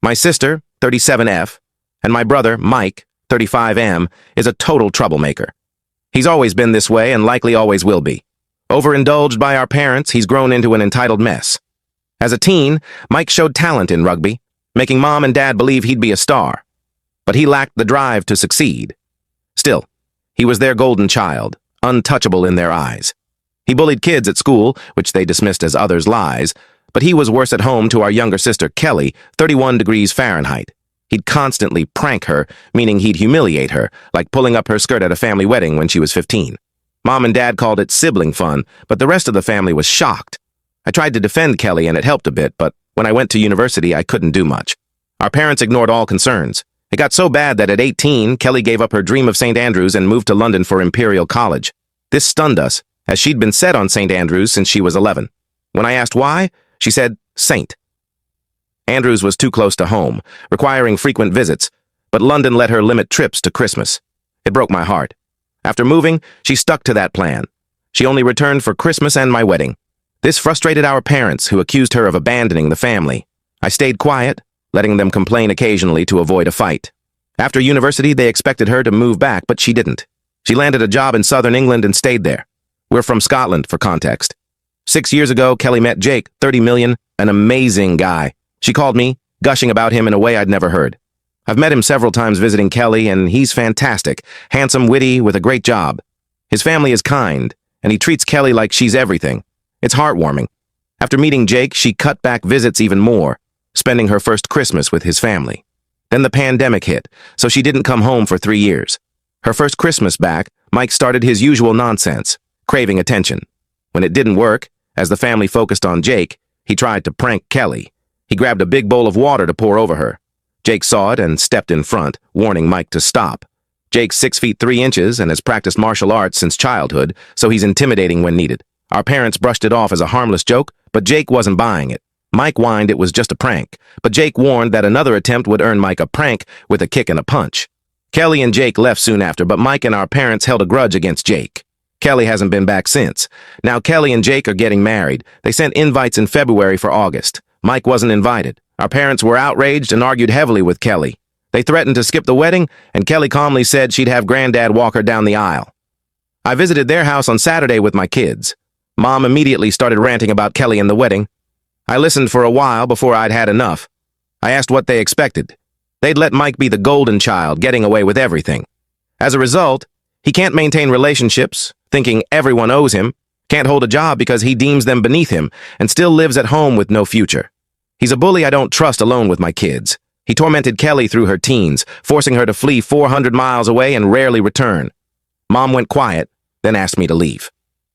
My sister, 37F, and my brother, Mike, 35M, is a total troublemaker. He's always been this way and likely always will be. Overindulged by our parents, he's grown into an entitled mess. As a teen, Mike showed talent in rugby, making Mom and Dad believe he'd be a star. But he lacked the drive to succeed. Still, he was their golden child, untouchable in their eyes. He bullied kids at school, which they dismissed as others' lies, but he was worse at home to our younger sister, Kelly, 31 degrees Fahrenheit. He'd constantly prank her, meaning he'd humiliate her, like pulling up her skirt at a family wedding when she was 15. Mom and Dad called it sibling fun, but the rest of the family was shocked. I tried to defend Kelly and it helped a bit, but when I went to university, I couldn't do much. Our parents ignored all concerns. It got so bad that at 18, Kelly gave up her dream of St. Andrews and moved to London for Imperial College. This stunned us, as she'd been set on St. Andrews since she was 11. When I asked why, she said, Saint. Andrews was too close to home, requiring frequent visits, but London let her limit trips to Christmas. It broke my heart. After moving, she stuck to that plan. She only returned for Christmas and my wedding. This frustrated our parents, who accused her of abandoning the family. I stayed quiet, letting them complain occasionally to avoid a fight. After university, they expected her to move back, but she didn't. She landed a job in southern England and stayed there. We're from Scotland, for context. 6 years ago, Kelly met Jake, 30 million, an amazing guy. She called me, gushing about him in a way I'd never heard. I've met him several times visiting Kelly, and he's fantastic, handsome, witty, with a great job. His family is kind, and he treats Kelly like she's everything. It's heartwarming. After meeting Jake, she cut back visits even more, spending her first Christmas with his family. Then the pandemic hit, so she didn't come home for 3 years. Her first Christmas back, Mike started his usual nonsense, craving attention. When it didn't work, as the family focused on Jake, he tried to prank Kelly. He grabbed a big bowl of water to pour over her. Jake saw it and stepped in front, warning Mike to stop. Jake's 6 feet 3 inches and has practiced martial arts since childhood, so he's intimidating when needed. Our parents brushed it off as a harmless joke, but Jake wasn't buying it. Mike whined it was just a prank, but Jake warned that another attempt would earn Mike a prank with a kick and a punch. Kelly and Jake left soon after, but Mike and our parents held a grudge against Jake. Kelly hasn't been back since. Now Kelly and Jake are getting married. They sent invites in February for August. Mike wasn't invited. Our parents were outraged and argued heavily with Kelly. They threatened to skip the wedding, and Kelly calmly said she'd have Granddad walk her down the aisle. I visited their house on Saturday with my kids. Mom immediately started ranting about Kelly and the wedding. I listened for a while before I'd had enough. I asked what they expected. They'd let Mike be the golden child, getting away with everything. As a result, he can't maintain relationships, thinking everyone owes him, can't hold a job because he deems them beneath him, and still lives at home with no future. He's a bully I don't trust alone with my kids. He tormented Kelly through her teens, forcing her to flee 400 miles away and rarely return. Mom went quiet, then asked me to leave.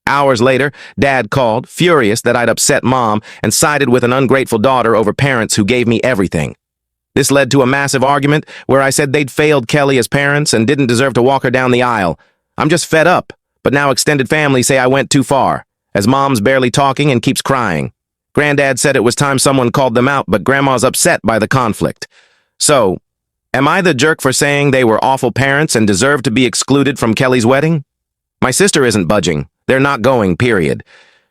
Hours later, Dad called, furious that I'd upset Mom and sided with an ungrateful daughter over parents who gave me everything. This led to a massive argument where I said they'd failed Kelly as parents and didn't deserve to walk her down the aisle. I'm just fed up, but now extended family say I went too far, as Mom's barely talking and keeps crying. Granddad said it was time someone called them out, but Grandma's upset by the conflict. So, am I the jerk for saying they were awful parents and deserve to be excluded from Kelly's wedding? My sister isn't budging. They're not going, period.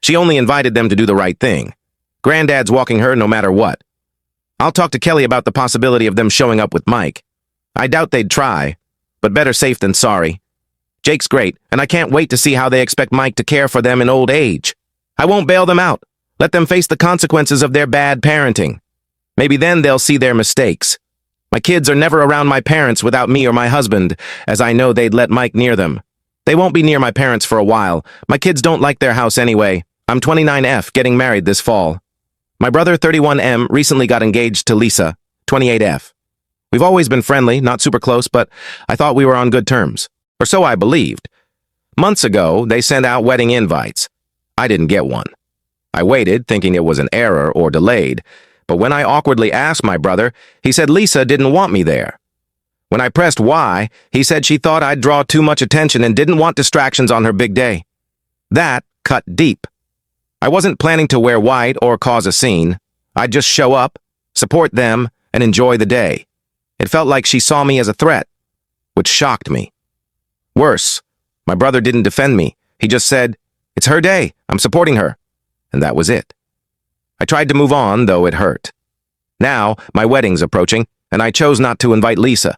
She only invited them to do the right thing. Granddad's walking her no matter what. I'll talk to Kelly about the possibility of them showing up with Mike. I doubt they'd try, but better safe than sorry. Jake's great, and I can't wait to see how they expect Mike to care for them in old age. I won't bail them out. Let them face the consequences of their bad parenting. Maybe then they'll see their mistakes. My kids are never around my parents without me or my husband, as I know they'd let Mike near them. They won't be near my parents for a while. My kids don't like their house anyway. I'm 29F, getting married this fall. My brother, 31M, recently got engaged to Lisa, 28F. We've always been friendly, not super close, but I thought we were on good terms. Or so I believed. Months ago, they sent out wedding invites. I didn't get one. I waited, thinking it was an error or delayed, but when I awkwardly asked my brother, he said Lisa didn't want me there. When I pressed why, he said she thought I'd draw too much attention and didn't want distractions on her big day. That cut deep. I wasn't planning to wear white or cause a scene. I'd just show up, support them, and enjoy the day. It felt like she saw me as a threat, which shocked me. Worse, my brother didn't defend me. He just said, "It's her day, I'm supporting her." And that was it. I tried to move on, though it hurt. Now, my wedding's approaching, and I chose not to invite Lisa.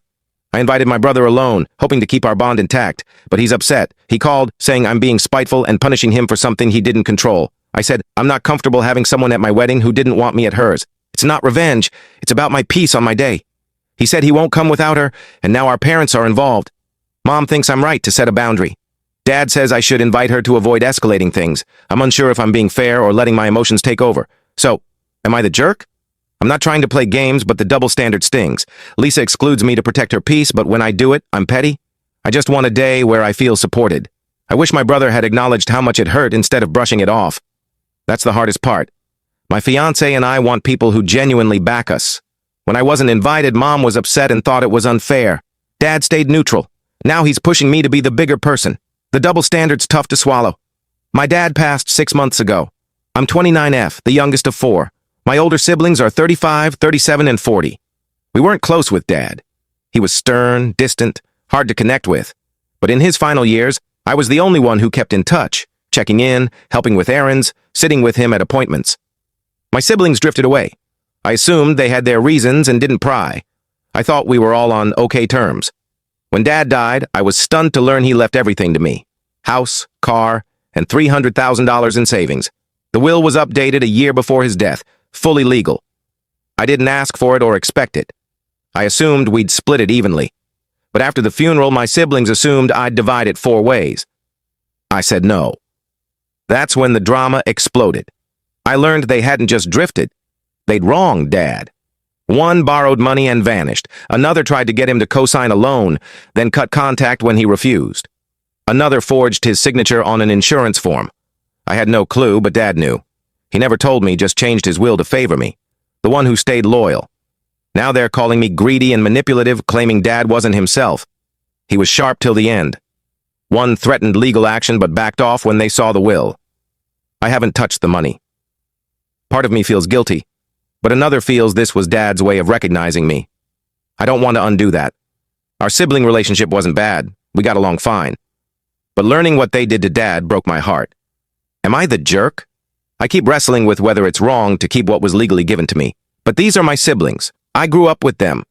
I invited my brother alone, hoping to keep our bond intact, but he's upset. He called, saying I'm being spiteful and punishing him for something he didn't control. I said, I'm not comfortable having someone at my wedding who didn't want me at hers. It's not revenge. It's about my peace on my day. He said he won't come without her, and now our parents are involved. Mom thinks I'm right to set a boundary. Dad says I should invite her to avoid escalating things. I'm unsure if I'm being fair or letting my emotions take over. So, am I the jerk? I'm not trying to play games, but the double standard stings. Lisa excludes me to protect her peace, but when I do it, I'm petty. I just want a day where I feel supported. I wish my brother had acknowledged how much it hurt instead of brushing it off. That's the hardest part. My fiancé and I want people who genuinely back us. When I wasn't invited, Mom was upset and thought it was unfair. Dad stayed neutral. Now he's pushing me to be the bigger person. The double standard's tough to swallow. My dad passed 6 months ago. I'm 29F, the youngest of 4. My older siblings are 35, 37, and 40. We weren't close with Dad. He was stern, distant, hard to connect with. But in his final years, I was the only one who kept in touch, checking in, helping with errands, sitting with him at appointments. My siblings drifted away. I assumed they had their reasons and didn't pry. I thought we were all on okay terms. When Dad died, I was stunned to learn he left everything to me. House, car, and $300,000 in savings. The will was updated a year before his death, fully legal. I didn't ask for it or expect it. I assumed we'd split it evenly. But after the funeral, my siblings assumed I'd divide it 4 ways. I said no. That's when the drama exploded. I learned they hadn't just drifted. They'd wronged Dad. One borrowed money and vanished. Another tried to get him to co-sign a loan, then cut contact when he refused. Another forged his signature on an insurance form. I had no clue, but Dad knew. He never told me, just changed his will to favor me. The one who stayed loyal. Now they're calling me greedy and manipulative, claiming Dad wasn't himself. He was sharp till the end. One threatened legal action but backed off when they saw the will. I haven't touched the money. Part of me feels guilty, but another feels this was Dad's way of recognizing me. I don't want to undo that. Our sibling relationship wasn't bad. We got along fine. But learning what they did to Dad broke my heart. Am I the jerk? I keep wrestling with whether it's wrong to keep what was legally given to me. But these are my siblings. I grew up with them.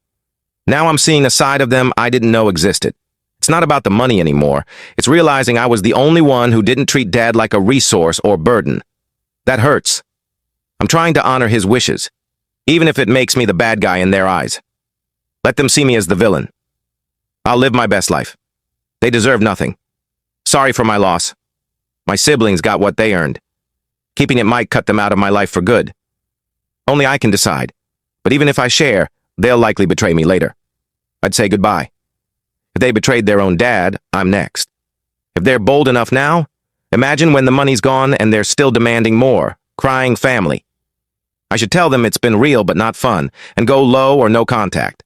Now I'm seeing a side of them I didn't know existed. It's not about the money anymore. It's realizing I was the only one who didn't treat Dad like a resource or burden. That hurts. I'm trying to honor his wishes, even if it makes me the bad guy in their eyes. Let them see me as the villain. I'll live my best life. They deserve nothing. Sorry for my loss. My siblings got what they earned. Keeping it might cut them out of my life for good. Only I can decide. But even if I share, they'll likely betray me later. I'd say goodbye. If they betrayed their own dad, I'm next. If they're bold enough now, imagine when the money's gone and they're still demanding more, crying family. I should tell them it's been real but not fun, and go low or no contact.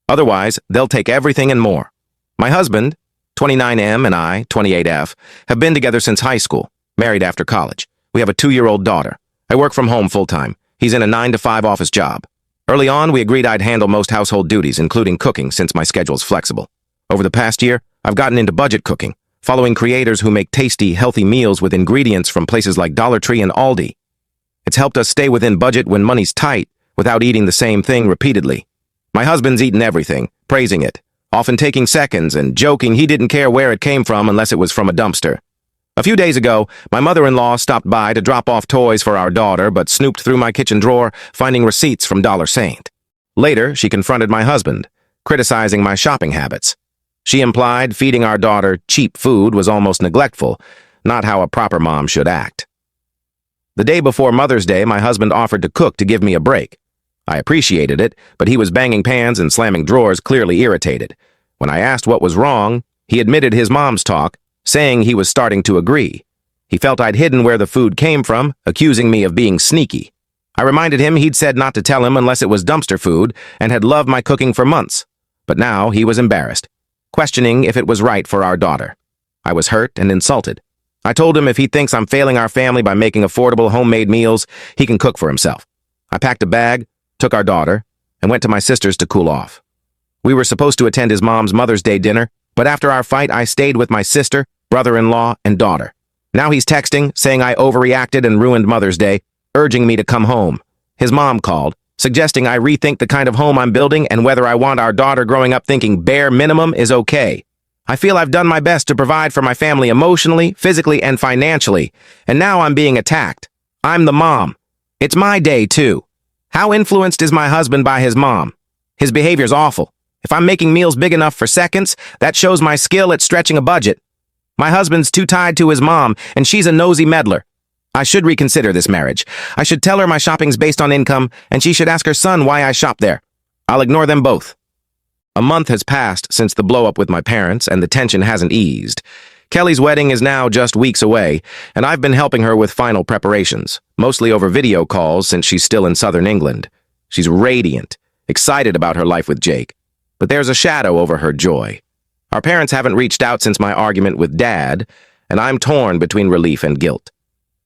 Otherwise, they'll take everything and more. My husband, 29M, and I, 28F, have been together since high school, married after college. We have a 2-year-old daughter. I work from home full-time. He's in a 9-to-5 office job. Early on, we agreed I'd handle most household duties, including cooking, since my schedule's flexible. Over the past year, I've gotten into budget cooking, following creators who make tasty, healthy meals with ingredients from places like Dollar Tree and Aldi. It's helped us stay within budget when money's tight, without eating the same thing repeatedly. My husband's eaten everything, praising it, often taking seconds and joking he didn't care where it came from unless it was from a dumpster. A few days ago, my mother-in-law stopped by to drop off toys for our daughter, but snooped through my kitchen drawer, finding receipts from Dollar Saint. Later, she confronted my husband, criticizing my shopping habits. She implied feeding our daughter cheap food was almost neglectful, not how a proper mom should act. The day before Mother's Day, my husband offered to cook to give me a break. I appreciated it, but he was banging pans and slamming drawers, clearly irritated. When I asked what was wrong, he admitted his mom's talk, saying he was starting to agree. He felt I'd hidden where the food came from, accusing me of being sneaky. I reminded him he'd said not to tell him unless it was dumpster food and had loved my cooking for months. But now he was embarrassed, questioning if it was right for our daughter. I was hurt and insulted. I told him if he thinks I'm failing our family by making affordable homemade meals, he can cook for himself. I packed a bag, took our daughter, and went to my sister's to cool off. We were supposed to attend his mom's Mother's Day dinner, but after our fight, I stayed with my sister, brother-in-law, and daughter. Now he's texting, saying I overreacted and ruined Mother's Day, urging me to come home. His mom called, suggesting I rethink the kind of home I'm building and whether I want our daughter growing up thinking bare minimum is okay. I feel I've done my best to provide for my family emotionally, physically, and financially, and now I'm being attacked. I'm the mom. It's my day, too. How influenced is my husband by his mom? His behavior's awful. If I'm making meals big enough for seconds, that shows my skill at stretching a budget. My husband's too tied to his mom, and she's a nosy meddler. I should reconsider this marriage. I should tell her my shopping's based on income, and she should ask her son why I shop there. I'll ignore them both. A month has passed since the blow-up with my parents, and the tension hasn't eased. Kelly's wedding is now just weeks away, and I've been helping her with final preparations, mostly over video calls since she's still in southern England. She's radiant, excited about her life with Jake, but there's a shadow over her joy. Our parents haven't reached out since my argument with Dad, and I'm torn between relief and guilt.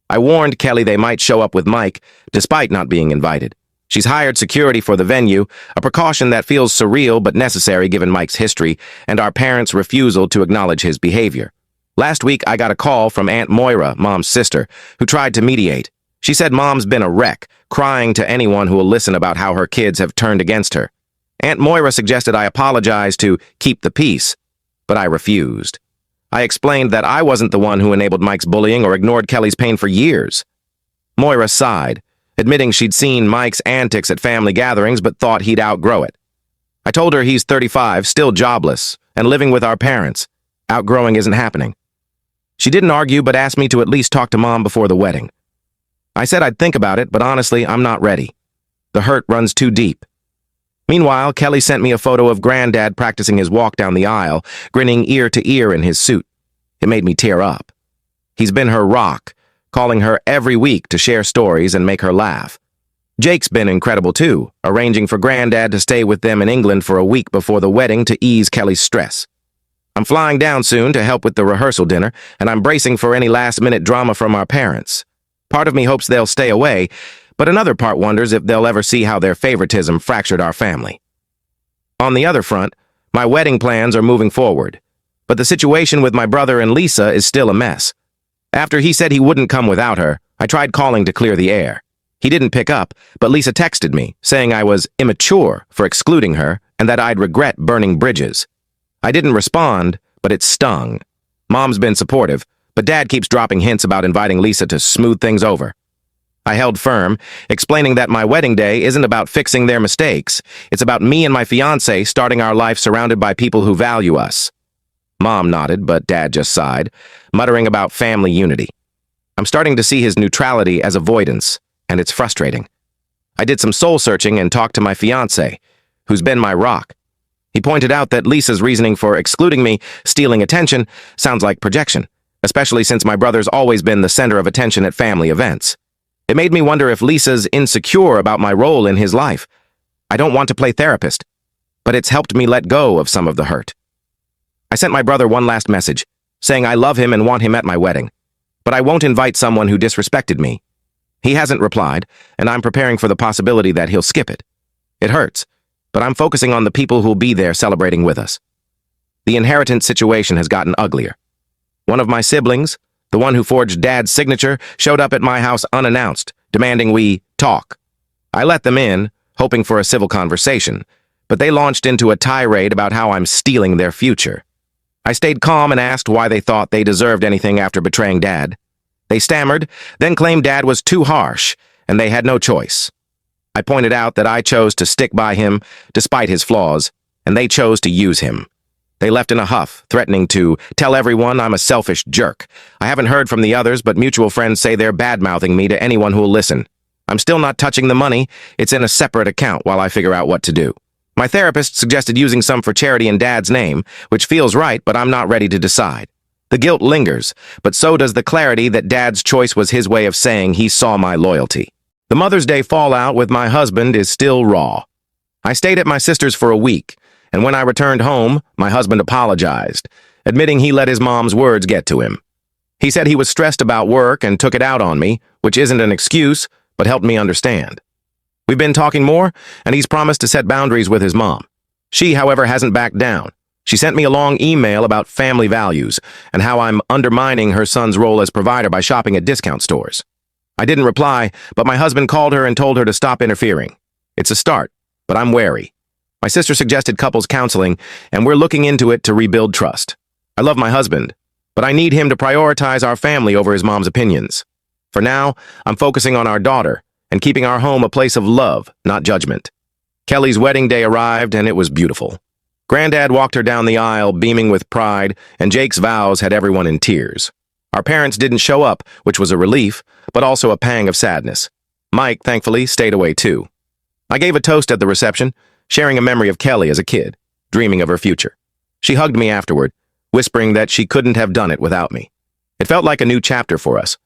I warned Kelly they might show up with Mike, despite not being invited. She's hired security for the venue, a precaution that feels surreal but necessary given Mike's history and our parents' refusal to acknowledge his behavior. Last week, I got a call from Aunt Moira, Mom's sister, who tried to mediate. She said Mom's been a wreck, crying to anyone who will listen about how her kids have turned against her. Aunt Moira suggested I apologize to keep the peace, but I refused. I explained that I wasn't the one who enabled Mike's bullying or ignored Kelly's pain for years. Moira sighed, admitting she'd seen Mike's antics at family gatherings but thought he'd outgrow it. I told her he's 35, still jobless, and living with our parents. Outgrowing isn't happening. She didn't argue but asked me to at least talk to Mom before the wedding. I said I'd think about it, but honestly, I'm not ready. The hurt runs too deep. Meanwhile, Kelly sent me a photo of Granddad practicing his walk down the aisle, grinning ear to ear in his suit. It made me tear up. He's been her rock, calling her every week to share stories and make her laugh. Jake's been incredible too, arranging for Granddad to stay with them in England for a week before the wedding to ease Kelly's stress. I'm flying down soon to help with the rehearsal dinner, and I'm bracing for any last-minute drama from our parents. Part of me hopes they'll stay away, but another part wonders if they'll ever see how their favoritism fractured our family. On the other front, my wedding plans are moving forward, but the situation with my brother and Lisa is still a mess. After he said he wouldn't come without her, I tried calling to clear the air. He didn't pick up, but Lisa texted me, saying I was immature for excluding her and that I'd regret burning bridges. I didn't respond, but it stung. Mom's been supportive, but Dad keeps dropping hints about inviting Lisa to smooth things over. I held firm, explaining that my wedding day isn't about fixing their mistakes. It's about me and my fiancé starting our life surrounded by people who value us. Mom nodded, but Dad just sighed, muttering about family unity. I'm starting to see his neutrality as avoidance, and it's frustrating. I did some soul-searching and talked to my fiancé, who's been my rock. He pointed out that Lisa's reasoning for excluding me, stealing attention, sounds like projection, especially since my brother's always been the center of attention at family events. It made me wonder if Lisa's insecure about my role in his life. I don't want to play therapist, but it's helped me let go of some of the hurt. I sent my brother one last message, saying I love him and want him at my wedding, but I won't invite someone who disrespected me. He hasn't replied, and I'm preparing for the possibility that he'll skip it. It hurts, but I'm focusing on the people who'll be there celebrating with us. The inheritance situation has gotten uglier. One of my siblings, the one who forged Dad's signature, showed up at my house unannounced, demanding we talk. I let them in, hoping for a civil conversation, but they launched into a tirade about how I'm stealing their future. I stayed calm and asked why they thought they deserved anything after betraying Dad. They stammered, then claimed Dad was too harsh, and they had no choice. I pointed out that I chose to stick by him despite his flaws, and they chose to use him. They left in a huff, threatening to tell everyone I'm a selfish jerk. I haven't heard from the others, but mutual friends say they're bad-mouthing me to anyone who'll listen. I'm still not touching the money. It's in a separate account while I figure out what to do. My therapist suggested using some for charity in Dad's name, which feels right, but I'm not ready to decide. The guilt lingers, but so does the clarity that Dad's choice was his way of saying he saw my loyalty. The Mother's Day fallout with my husband is still raw. I stayed at my sister's for a week, and when I returned home, my husband apologized, admitting he let his mom's words get to him. He said he was stressed about work and took it out on me, which isn't an excuse, but helped me understand. We've been talking more, and he's promised to set boundaries with his mom. She, however, hasn't backed down. She sent me a long email about family values and how I'm undermining her son's role as provider by shopping at discount stores. I didn't reply, but my husband called her and told her to stop interfering. It's a start, but I'm wary. My sister suggested couples counseling, and we're looking into it to rebuild trust. I love my husband, but I need him to prioritize our family over his mom's opinions. For now, I'm focusing on our daughter and keeping our home a place of love, not judgment. Kelly's wedding day arrived, and it was beautiful. Granddad walked her down the aisle, beaming with pride, and Jake's vows had everyone in tears. Our parents didn't show up, which was a relief, but also a pang of sadness. Mike, thankfully, stayed away too. I gave a toast at the reception, sharing a memory of Kelly as a kid, dreaming of her future. She hugged me afterward, whispering that she couldn't have done it without me. It felt like a new chapter for us.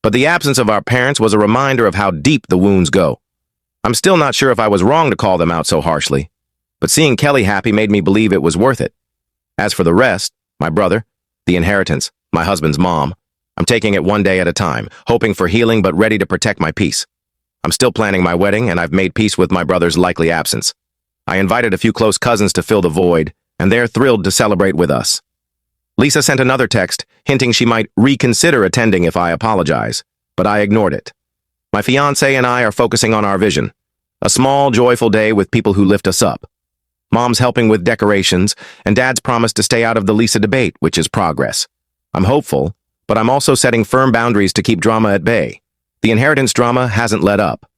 But the absence of our parents was a reminder of how deep the wounds go. I'm still not sure if I was wrong to call them out so harshly, but seeing Kelly happy made me believe it was worth it. As for the rest, my brother, the inheritance, my husband's mom, I'm taking it one day at a time, hoping for healing but ready to protect my peace. I'm still planning my wedding, and I've made peace with my brother's likely absence. I invited a few close cousins to fill the void, and they're thrilled to celebrate with us. Lisa sent another text, hinting she might reconsider attending if I apologize, but I ignored it. My fiancé and I are focusing on our vision, a small, joyful day with people who lift us up. Mom's helping with decorations, and Dad's promised to stay out of the Lisa debate, which is progress. I'm hopeful, but I'm also setting firm boundaries to keep drama at bay. The inheritance drama hasn't let up.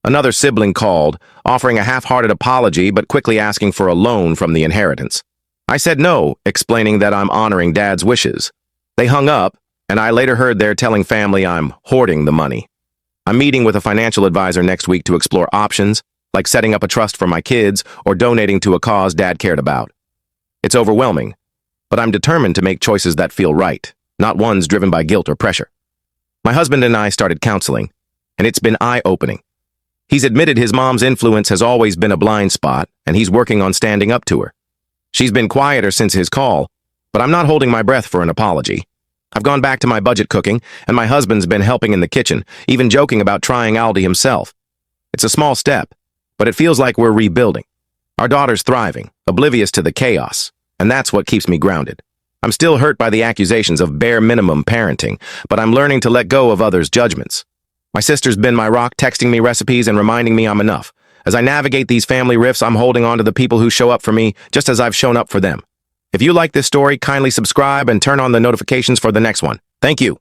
Another sibling called, offering a half-hearted apology but quickly asking for a loan from the inheritance. I said no, explaining that I'm honoring Dad's wishes. They hung up, and I later heard they're telling family I'm hoarding the money. I'm meeting with a financial advisor next week to explore options, like setting up a trust for my kids or donating to a cause Dad cared about. It's overwhelming, but I'm determined to make choices that feel right, not ones driven by guilt or pressure. My husband and I started counseling, and it's been eye-opening. He's admitted his mom's influence has always been a blind spot, and he's working on standing up to her. She's been quieter since his call, but I'm not holding my breath for an apology. I've gone back to my budget cooking, and my husband's been helping in the kitchen, even joking about trying Aldi himself. It's a small step, but it feels like we're rebuilding. Our daughter's thriving, oblivious to the chaos, and that's what keeps me grounded. I'm still hurt by the accusations of bare minimum parenting, but I'm learning to let go of others' judgments. My sister's been my rock, texting me recipes and reminding me I'm enough. As I navigate these family rifts, I'm holding on to the people who show up for me, just as I've shown up for them. If you like this story, kindly subscribe and turn on the notifications for the next one. Thank you.